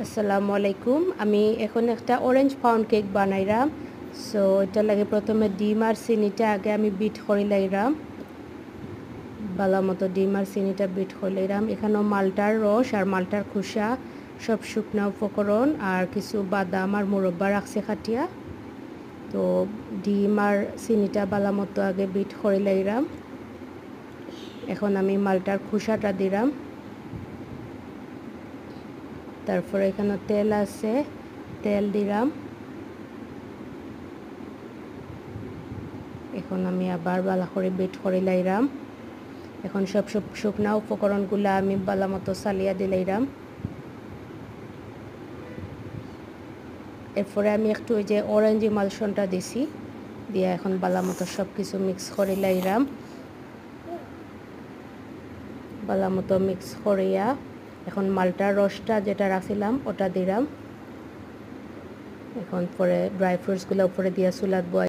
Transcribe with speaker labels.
Speaker 1: আসসালামু আলাইকুম। আমি এখন একটা অরেঞ্জ পাউন্ড কেক বানাইলাম। সো এটা লাগে প্রথমে ডিম আর চিনিটা আগে আমি বিট করে লাইলাম। ভালো মতো ডিম আর চিনিটা বিট করে লাইলাম। এখানেও মালটার রস আর মালটার খোসা সব শুকনো উপকরণ আর কিছু বাদাম আর মুরব্বা রাখছে খাটিয়া। তো ডিম আর চিনিটা ভালো মতো আগে বিট করে লাইলাম। এখন আমি মালটার খোসাটা দিলাম। তারপরে এখানে তেল আছে, তেল দিলাম। এখন আমি আবার ভালো করে বিট করে লাইলাম। এখন সব শুকনা উপকরণগুলো আমি ভালো মতো চালিয়ে দিলাম। এরপরে আমি একটু ওই যে অরেঞ্জ ইমালশনটা দিছি, দিয়ে এখন ভালো মতো সব কিছু মিক্স করে লাইলাম। ভালো মতো মিক্স করিয়া এখন মালটার রসটা যেটা রাখছিলাম ওটা দিলাম। এখন পরে ড্রাই ফ্রুটসগুলো উপরে দিয়ে চুলাত বয়